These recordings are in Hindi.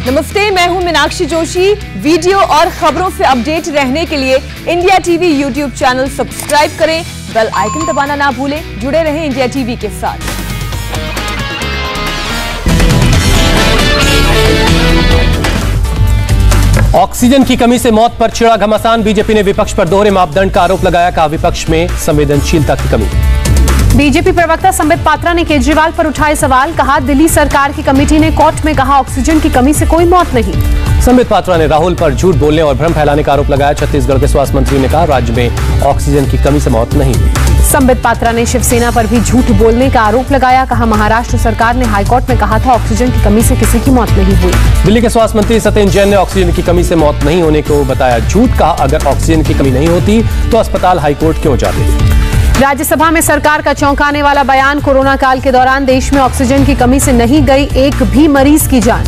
नमस्ते, मैं हूं मीनाक्षी जोशी। वीडियो और खबरों से अपडेट रहने के लिए India TV YouTube channel subscribe करें, बेल आइकन दबाना ना भूलें। जुड़े रहें इंडिया टीवी के साथ। ऑक्सीजन की कमी से मौत पर छिड़ा घमासान। बीजेपी ने विपक्ष पर दोहरे मापदंड का आरोप लगाया, कहा विपक्ष में संवेदनशीलता की कमी। बीजेपी प्रवक्ता संबित पात्रा ने केजरीवाल पर उठाए सवाल, कहा दिल्ली सरकार की कमेटी ने कोर्ट में कहा ऑक्सीजन की कमी से कोई मौत नहीं। संबित पात्रा ने राहुल पर झूठ बोलने और भ्रम फैलाने का आरोप लगाया। छत्तीसगढ़ के स्वास्थ्य मंत्री ने कहा राज्य में ऑक्सीजन की कमी से मौत नहीं हुई। संबित पात्रा ने शिवसेना पर भी झूठ बोलने का आरोप लगाया, कहा महाराष्ट्र सरकार ने हाईकोर्ट में कहा था ऑक्सीजन की कमी से किसी की मौत नहीं हुई। दिल्ली के स्वास्थ्य मंत्री सत्येंद्र जैन ने ऑक्सीजन की कमी से मौत नहीं होने को बताया झूठ, कहा अगर ऑक्सीजन की कमी नहीं होती तो अस्पताल हाईकोर्ट क्यों जाते। राज्यसभा में सरकार का चौंकाने वाला बयान, कोरोना काल के दौरान देश में ऑक्सीजन की कमी से नहीं गई एक भी मरीज की जान।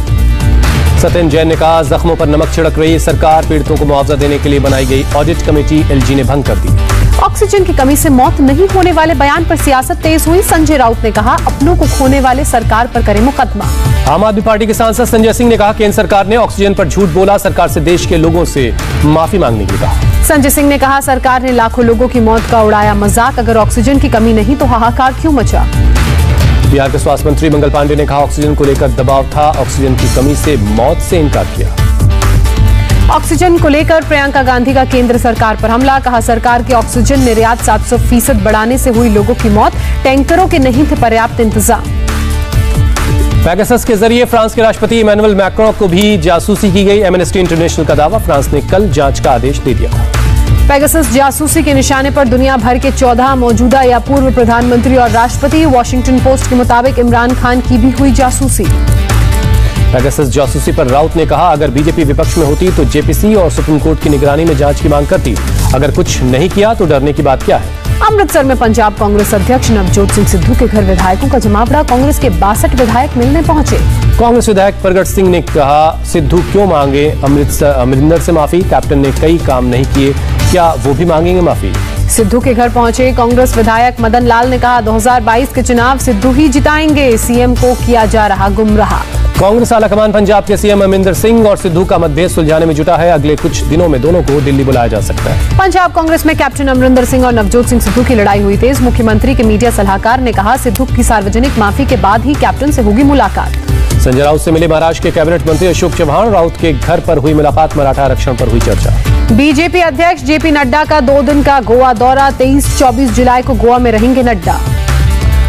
सत्येंद्र जैन ने कहा जख्मों पर नमक छिड़क रही सरकार, पीड़ितों को मुआवजा देने के लिए बनाई गई ऑडिट कमेटी एलजी ने भंग कर दी। ऑक्सीजन की कमी से मौत नहीं होने वाले बयान पर सियासत तेज हुई। संजय राउत ने कहा अपनों को खोने वाले सरकार पर करे मुकदमा। आम आदमी पार्टी के सांसद संजय सिंह ने कहा केंद्र सरकार ने ऑक्सीजन पर झूठ बोला, सरकार से देश के लोगों से माफी मांगने की कहा। संजय सिंह ने कहा सरकार ने लाखों लोगों की मौत का उड़ाया मजाक, अगर ऑक्सीजन की कमी नहीं तो हाहाकार क्यों मचा। बिहार के स्वास्थ्य मंत्री मंगल पांडे ने कहा ऑक्सीजन को लेकर दबाव था, ऑक्सीजन की कमी से मौत से इनकार किया। ऑक्सीजन को लेकर प्रियंका गांधी का केंद्र सरकार पर हमला, कहा सरकार के ऑक्सीजन निर्यात 700% बढ़ाने से हुई लोगों की मौत, टैंकरों के नहीं थे पर्याप्त इंतजाम। पैगासस के जरिए फ्रांस के राष्ट्रपति इमैनुअल मैक्रों को भी जासूसी की गई, एमनेस्टी इंटरनेशनल का दावा, फ्रांस ने कल जांच का आदेश दे दिया। पैगासस जासूसी के निशाने पर दुनिया भर के 14 मौजूदा या पूर्व प्रधानमंत्री और राष्ट्रपति। वॉशिंगटन पोस्ट के मुताबिक इमरान खान की भी हुई जासूसी। पैगासस जासूसी पर राउत ने कहा अगर बीजेपी विपक्ष में होती तो जेपीसी और सुप्रीम कोर्ट की निगरानी में जांच की मांग करती, अगर कुछ नहीं किया तो डरने की बात क्या है। अमृतसर में पंजाब कांग्रेस अध्यक्ष नवजोत सिंह सिद्धू के घर विधायकों का जमावड़ा, कांग्रेस के 62 विधायक मिलने पहुंचे। कांग्रेस विधायक प्रगट सिंह ने कहा सिद्धू क्यों मांगे अमरिंदर से माफी, कैप्टन ने कई काम नहीं किए, क्या वो भी मांगेंगे माफी। सिद्धू के घर पहुंचे कांग्रेस विधायक मदन लाल ने कहा 2022 के चुनाव सिद्धू ही जिताएंगे, सीएम को किया जा रहा गुमराह। कांग्रेस आलाकमान पंजाब के सीएम अमरिंदर सिंह और सिद्धू का मतभेद सुलझाने में जुटा है, अगले कुछ दिनों में दोनों को दिल्ली बुलाया जा सकता है। पंजाब कांग्रेस में कैप्टन अमरिंदर सिंह और नवजोत सिंह सिद्धू की लड़ाई हुई तेज। मुख्यमंत्री के मीडिया सलाहकार ने कहा सिद्धू की सार्वजनिक माफी के बाद ही कैप्टन से होगी मुलाकात। संजय राउत से मिले महाराष्ट्र के कैबिनेट मंत्री अशोक चव्हाण, राउत के घर पर हुई मुलाकात, मराठा आरक्षण पर हुई चर्चा। बीजेपी अध्यक्ष जेपी नड्डा का 2 दिन का गोवा दौरा, 23-24 जुलाई को गोवा में रहेंगे नड्डा।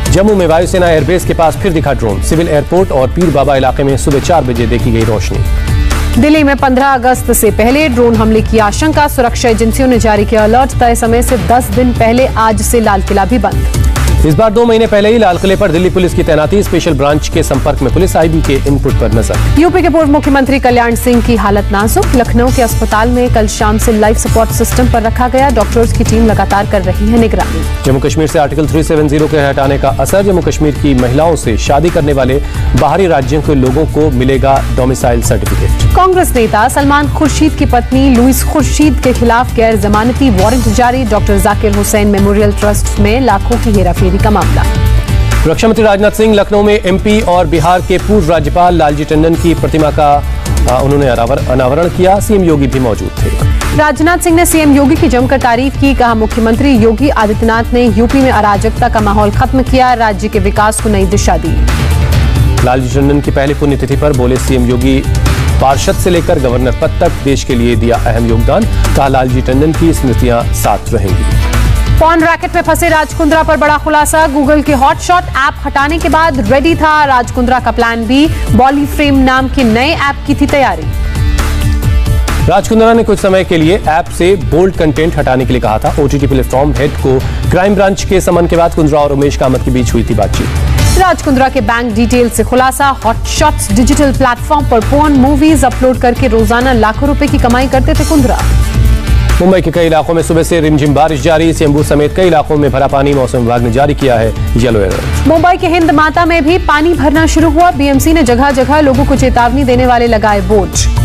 जम्मू में वायुसेना एयरबेस के पास फिर दिखा ड्रोन, सिविल एयरपोर्ट और पीर बाबा इलाके में सुबह 4 बजे देखी गई रोशनी। दिल्ली में 15 अगस्त से पहले ड्रोन हमले की आशंका, सुरक्षा एजेंसियों ने जारी किया अलर्ट, तय समय से 10 दिन पहले आज से लाल किला भी बंद। इस बार 2 महीने पहले ही लाल किले पर दिल्ली पुलिस की तैनाती, स्पेशल ब्रांच के संपर्क में पुलिस, आईबी के इनपुट पर नजर। यूपी के पूर्व मुख्यमंत्री कल्याण सिंह की हालत नाजुक, लखनऊ के अस्पताल में कल शाम से लाइफ सपोर्ट सिस्टम पर रखा गया, डॉक्टर्स की टीम लगातार कर रही है निगरानी। जम्मू कश्मीर से आर्टिकल 370 के हटाने का असर, जम्मू कश्मीर की महिलाओं से शादी करने वाले बाहरी राज्यों के लोगों को मिलेगा डोमिसाइल सर्टिफिकेट। कांग्रेस नेता सलमान खुर्शीद की पत्नी लुइस खुर्शीद के खिलाफ गैर जमानती वारंट जारी, doctor Zakir Hussain memorial trust में लाखों की हेराफेरी का मामला। रक्षा मंत्री राजनाथ सिंह लखनऊ में एमपी और बिहार के पूर्व राज्यपाल लालजी टंडन की प्रतिमा का उन्होंने अनावरण किया, सीएम योगी भी मौजूद थे। राजनाथ सिंह ने सीएम योगी की जमकर तारीफ की, कहा मुख्यमंत्री योगी आदित्यनाथ ने यूपी में अराजकता का माहौल खत्म किया, राज्य के विकास को नई दिशा दी। लालजी टंडन की पहली पुण्यतिथि पर बोले सीएम योगी पार्षद से लेकर गवर्नर पद तक देश के लिए दिया अहम योगदान, कहा लालजी टंडन की स्मृतियां साथ रहेंगी। पॉर्न रैकेट में फंसे राजकुंद्रा पर बड़ा खुलासा, गूगल के हॉटशॉट ऐप हटाने के बाद रेडी था राजकुंद्रा का प्लान बी, बॉलीफ्रेम नाम के नए ऐप की थी तैयारी। राजकुंद्रा ने कुछ समय के लिए ऐप से बोल्ड कंटेंट हटाने के लिए कहा था। ओटीटी प्लेटफॉर्म हेड को क्राइम ब्रांच के समन के बाद कुंद्रा और उमेश कामत के बीच हुई थी बातचीत। राजकुंद्रा के बैंक डिटेल से खुलासा, हॉटशॉट्स डिजिटल प्लेटफॉर्म पर पोर्न मूवीज अपलोड करके रोजाना लाखों रुपए की कमाई करते थे कुंद्रा। मुंबई के कई इलाकों में सुबह से रिमझिम बारिश जारी, सेम्बू समेत कई इलाकों में भरा पानी, मौसम विभाग ने जारी किया है येलो अलर्ट। मुंबई के हिंद माता में भी पानी भरना शुरू हुआ, बीएमसी ने जगह जगह लोगों को चेतावनी देने वाले लगाए बोर्ड।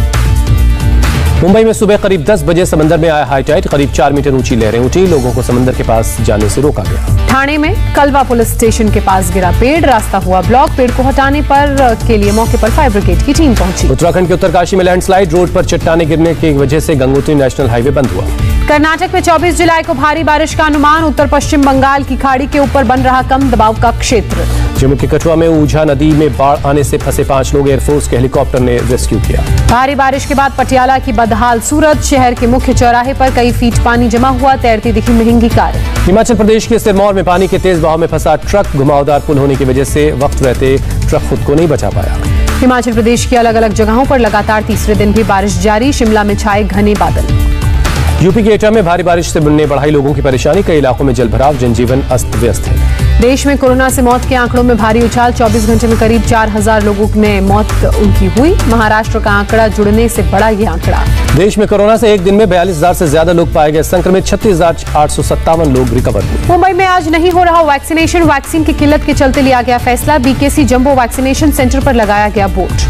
मुंबई में सुबह करीब 10 बजे समंदर में आया हाई टाइड, करीब 4 मीटर ऊंची लहरें उठी, लोगों को समंदर के पास जाने से रोका गया। ठाणे में कलवा पुलिस स्टेशन के पास गिरा पेड़, रास्ता हुआ ब्लॉक। पेड़ को हटाने के लिए मौके पर फायर ब्रिगेड की टीम पहुंची। उत्तराखंड के उत्तरकाशी में लैंडस्लाइड, रोड पर चट्टाने गिरने की वजह से गंगोत्री नेशनल हाईवे बंद हुआ। कर्नाटक में 24 जुलाई को भारी बारिश का अनुमान। उत्तर पश्चिम बंगाल की खाड़ी के ऊपर बन रहा कम दबाव का क्षेत्र। जम्मू के कठुआ में ऊझा नदी में बाढ़ आने से फंसे 5 लोग एयरफोर्स के हेलीकॉप्टर ने रेस्क्यू किया। भारी बारिश के बाद पटियाला की बदहाल सूरत, शहर के मुख्य चौराहे पर कई फीट पानी जमा हुआ, तैरती दिखी महंगी कार। हिमाचल प्रदेश के सिरमौर में पानी के तेज बहाव में फंसा ट्रक, घुमावदार पुल होने की वजह से वक्त रहते ट्रक खुद को नहीं बचा पाया। हिमाचल प्रदेश की अलग अलग जगहों पर लगातार तीसरे दिन भी बारिश जारी, शिमला में छाए घने बादल। यूपी के एटा में भारी बारिश से बढ़ाई लोगों की परेशानी, कई इलाकों में जलभराव, जनजीवन अस्त व्यस्त है। देश में कोरोना से मौत के आंकड़ों में भारी उछाल, 24 घंटे में करीब 4000 लोगों में मौत उनकी हुई। महाराष्ट्र का आंकड़ा जुड़ने से बड़ा ये आंकड़ा। देश में कोरोना से एक दिन में 42,000 से ज्यादा लोग पाए गए संक्रमित, 36,857 लोग रिकवर हुए। मुंबई में आज नहीं हो रहा वैक्सीनेशन, वैक्सीन की किल्लत के चलते लिया गया फैसला। बीकेसी जंबो वैक्सीनेशन सेंटर पर लगाया गया बोर्ड।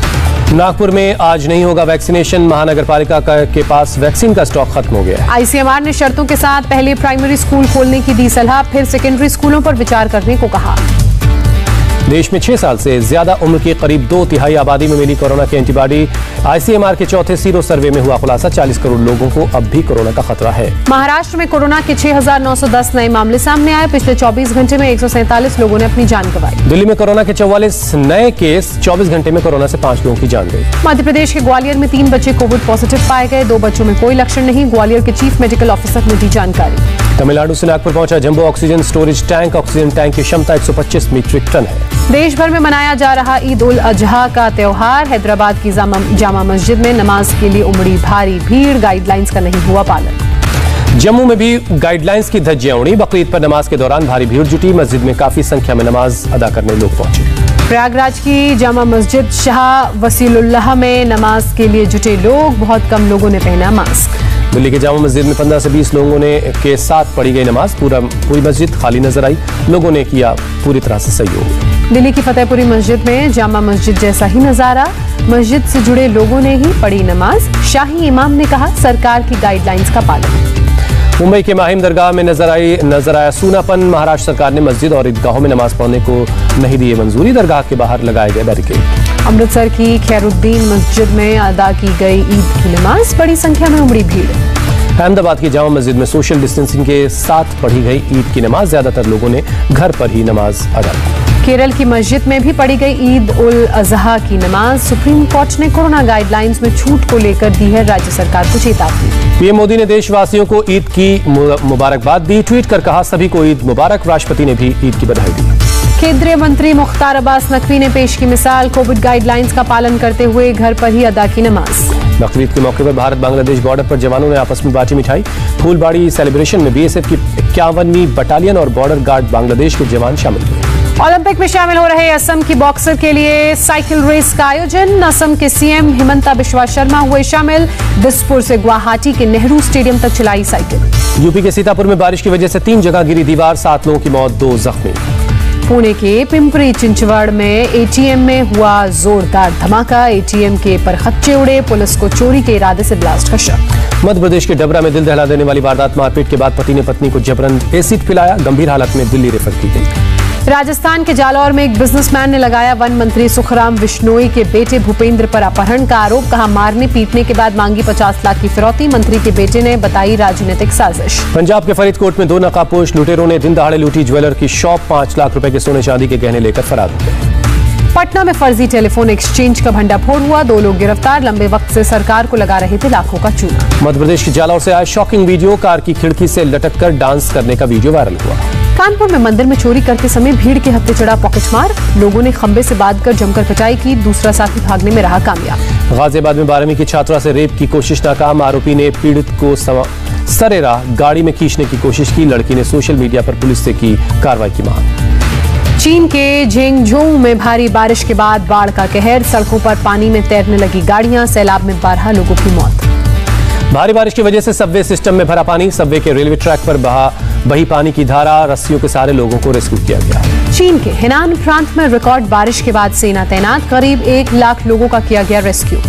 नागपुर में आज नहीं होगा वैक्सीनेशन, महानगर पालिका के पास वैक्सीन का स्टॉक खत्म हो गया है। आईसीएमआर ने शर्तों के साथ पहले प्राइमरी स्कूल खोलने की दी सलाह, फिर सेकेंडरी स्कूलों पर विचार करने को कहा। देश में 6 साल से ज्यादा उम्र की करीब 2/3 आबादी में मिली कोरोना की एंटीबॉडी। आईसीएमआर के चौथे सीरो सर्वे में हुआ खुलासा, 40 करोड़ लोगों को अब भी कोरोना का खतरा है। महाराष्ट्र में कोरोना के 6,910 नए मामले सामने आए। पिछले 24 घंटे में 147 लोगों ने अपनी जान गंवाई। दिल्ली में कोरोना के 44 नए केस, 24 घंटे में कोरोना से 5 लोगों की जान गई। मध्य प्रदेश के ग्वालियर में 3 बच्चे कोविड पॉजिटिव पाए गए, 2 बच्चों में कोई लक्षण नहीं। ग्वालियर के चीफ मेडिकल ऑफिसर ने दी जानकारी। तमिलनाडु से नागपुर पहुंचा jumbo oxygen storage tank, oxygen tank की क्षमता 125 मीट्रिक टन है। देश भर में मनाया जा रहा ईद उल अजहा का त्योहार। हैदराबाद की जामा मस्जिद में नमाज के लिए उमड़ी भारी भीड़, गाइडलाइंस का नहीं हुआ पालन। जम्मू में भी गाइडलाइंस की धज्जियां उड़ी, बकरीद पर नमाज के दौरान भारी भीड़ जुटी, मस्जिद में काफी संख्या में नमाज अदा करने लोग पहुंचे। प्रयागराज की जामा मस्जिद शाह वसीलुल्लाह में नमाज के लिए जुटे लोग, बहुत कम लोगों ने पहना मास्क। दिल्ली के जामा मस्जिद में 15 से 20 लोगों के साथ पढ़ी गई नमाज, पूरी मस्जिद खाली नजर आई, लोगों ने किया पूरी तरह से सहयोग। दिल्ली की फतेहपुरी मस्जिद में जामा मस्जिद जैसा ही नजारा, मस्जिद से जुड़े लोगों ने ही पढ़ी नमाज। शाही इमाम ने कहा सरकार की गाइडलाइंस का पालन। मुंबई के माहिम दरगाह में नजर आया सूनापन, महाराष्ट्र सरकार ने मस्जिद और ईदगाहों में नमाज पढ़ने को नहीं दी मंजूरी, दरगाह के बाहर लगाए गए बैरिकेड। अमृतसर की खैरुद्दीन मस्जिद में अदा की गई ईद की नमाज, बड़ी संख्या में उमड़ी भीड़। अहमदाबाद की जामा मस्जिद में सोशल डिस्टेंसिंग के साथ पढ़ी गई ईद की नमाज, ज्यादातर लोगों ने घर पर ही नमाज अदा की। केरल की मस्जिद में भी पढ़ी गई ईद उल अजहा की नमाज। सुप्रीम कोर्ट ने कोरोना गाइडलाइंस में छूट को लेकर दी है राज्य सरकार को चेतावनी। पीएम मोदी ने देशवासियों को ईद की मुबारकबाद दी, ट्वीट कर कहा सभी को ईद मुबारक। राष्ट्रपति ने भी ईद की बधाई दी। केंद्रीय मंत्री मुख्तार अब्बास नकवी ने पेश की मिसाल, कोविड गाइडलाइंस का पालन करते हुए घर पर ही अदा की नमाज। बकरीद के मौके पर भारत बांग्लादेश बॉर्डर पर जवानों ने आपस में बांटी मिठाई। फूलबाड़ी सेलिब्रेशन में बीएसएफ की 51वीं बटालियन और बॉर्डर गार्ड बांग्लादेश के जवान शामिल हुए। ओलंपिक में शामिल हो रहे असम की बॉक्सर के लिए साइकिल रेस का आयोजन। असम के सीएम हिमंता बिश्वा शर्मा हुए शामिल। दिसपुर से गुवाहाटी के नेहरू स्टेडियम तक चलाई साइकिल। यूपी के सीतापुर में बारिश की वजह से 3 जगह गिरी दीवार, 7 लोगों की मौत, 2 जख्मी। पुणे के पिंपरी चिंचवड़ में एटीएम में हुआ जोरदार धमाका, एटीएम के परखच्चे उड़े, पुलिस को चोरी के इरादे से ब्लास्ट का शक। मध्य प्रदेश के डबरा में दिल दहला देने वाली वारदात, मारपीट के बाद पति ने पत्नी को जबरन एसिड पिलाया, गंभीर हालत में दिल्ली रेफर की गई। राजस्थान के जालौर में एक बिजनेसमैन ने लगाया वन मंत्री सुखराम बिश्नोई के बेटे भूपेंद्र पर अपहरण का आरोप, कहा मारने पीटने के बाद मांगी 50 लाख की फिरौती। मंत्री के बेटे ने बताई राजनीतिक साजिश। पंजाब के फरीदकोट में 2 नकाबपोश लुटेरों ने दिन दहाड़े लूटी ज्वेलर की शॉप, 5 लाख रुपए के सोने चांदी के गहने लेकर फरार हो गए। पटना में फर्जी टेलीफोन एक्सचेंज का भंडाफोड़ हुआ, 2 लोग गिरफ्तार, लंबे वक्त से सरकार को लगा रहे थे लाखों का चूना। मध्य प्रदेश के जालौर से आया शॉकिंग वीडियो, कार की खिड़की से लटक कर डांस करने का वीडियो वायरल हुआ। कानपुर में मंदिर में चोरी करते समय भीड़ के हत्थे चढ़ा पॉकेटमार, लोगों ने खंबे से बांधकर जमकर पिटाई की, दूसरा साथी भागने में रहा कामयाब। गाजियाबाद में 12वीं की छात्रा से रेप की कोशिश नाकाम, आरोपी ने पीड़ित को सरेराह गाड़ी में खींचने की कोशिश की, लड़की ने सोशल मीडिया पर पुलिस से की कार्रवाई की मांग। चीन के झेंगझोउ में भारी बारिश के बाद बाढ़ का कहर, सड़कों पर पानी में तैरने लगी गाड़ियां, सैलाब में 12 लोगों की मौत। भारी बारिश की वजह से सबवे सिस्टम में भरा पानी, सबवे के रेलवे ट्रैक पर बही पानी की धारा, रस्सियों के सहारे लोगों को रेस्क्यू किया गया। चीन के हेनान प्रांत में रिकॉर्ड बारिश के बाद सेना तैनात, करीब 1 लाख लोगों का किया गया रेस्क्यू।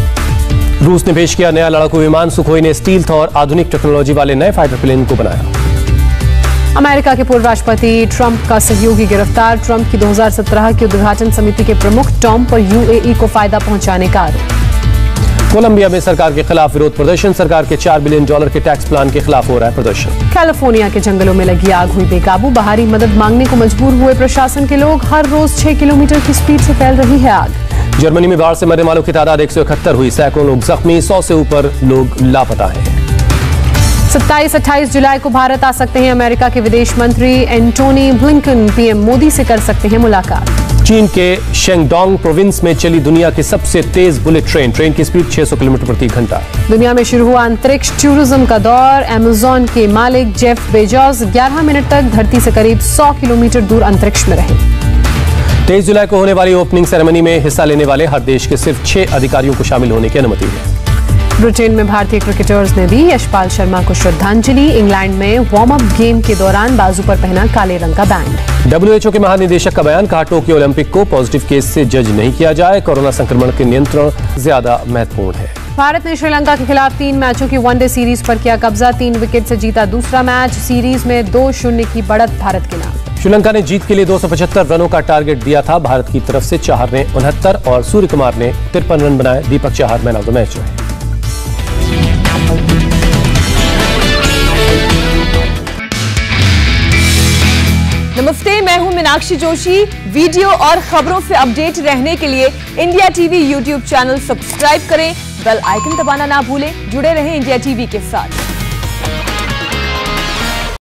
रूस ने पेश किया नया लड़ाकू विमान, सुखोई ने स्टील्थ और आधुनिक टेक्नोलॉजी वाले नए फाइटर प्लेन को बनाया। अमेरिका के पूर्व राष्ट्रपति ट्रंप का सहयोगी गिरफ्तार। ट्रंप की 2017 की उद्घाटन समिति के प्रमुख टॉम पर यूएई को फायदा पहुंचाने का आरोप। कोलंबिया में सरकार के खिलाफ विरोध प्रदर्शन। सरकार के $4 बिलियन के टैक्स प्लान के खिलाफ हो रहा है प्रदर्शन। कैलिफोर्निया के जंगलों में लगी आग हुई बेकाबू। बाहरी मदद मांगने को मजबूर हुए प्रशासन के लोग। हर रोज 6 किलोमीटर की स्पीड से फैल रही है आग। जर्मनी में बाढ़ से मरने वालों की तादाद 171 हुई। सैकड़ों लोग जख्मी, 100 से ऊपर लोग लापता हैं। 27-28 जुलाई को भारत आ सकते हैं अमेरिका के विदेश मंत्री एंटोनी ब्लिंकन। पीएम मोदी से कर सकते हैं मुलाकात। चीन के शेंगडोंग प्रोविंस में चली दुनिया की सबसे तेज बुलेट ट्रेन। ट्रेन की स्पीड 600 किलोमीटर प्रति घंटा। दुनिया में शुरू हुआ अंतरिक्ष टूरिज्म का दौर। अमेज़न के मालिक जेफ बेजोस 11 मिनट तक धरती से करीब 100 किलोमीटर दूर अंतरिक्ष में रहे। 23 जुलाई को होने वाली ओपनिंग सेरेमनी में हिस्सा लेने वाले हर देश के सिर्फ 6 अधिकारियों को शामिल होने की अनुमति है। ब्रिटेन में भारतीय क्रिकेटर्स ने दी यशपाल शर्मा को श्रद्धांजलि। इंग्लैंड में वार्म अप गेम के दौरान बाजू पर पहना काले रंग का बैंड। WHO के महानिदेशक का बयान। कहा टोक्यो ओलंपिक को पॉजिटिव केस से जज नहीं किया जाए। कोरोना संक्रमण के नियंत्रण ज्यादा महत्वपूर्ण है। भारत ने श्रीलंका के खिलाफ 3 मैचों की वनडे सीरीज पर किया कब्जा। 3 विकेट से जीता दूसरा मैच। सीरीज में 2-0 की बढ़त भारत के नाम। श्रीलंका ने जीत के लिए 275 रनों का टारगेट दिया था। भारत की तरफ से चाहर ने 69 और सूर्य कुमार ने 53 रन बनाए। Deepak Chahar man of the match रहे। नमस्ते, मैं हूं मीनाक्षी जोशी। वीडियो और खबरों से अपडेट रहने के लिए India TV YouTube channel subscribe करें। बेल आइकन दबाना ना भूलें। जुड़े रहें इंडिया टीवी के साथ।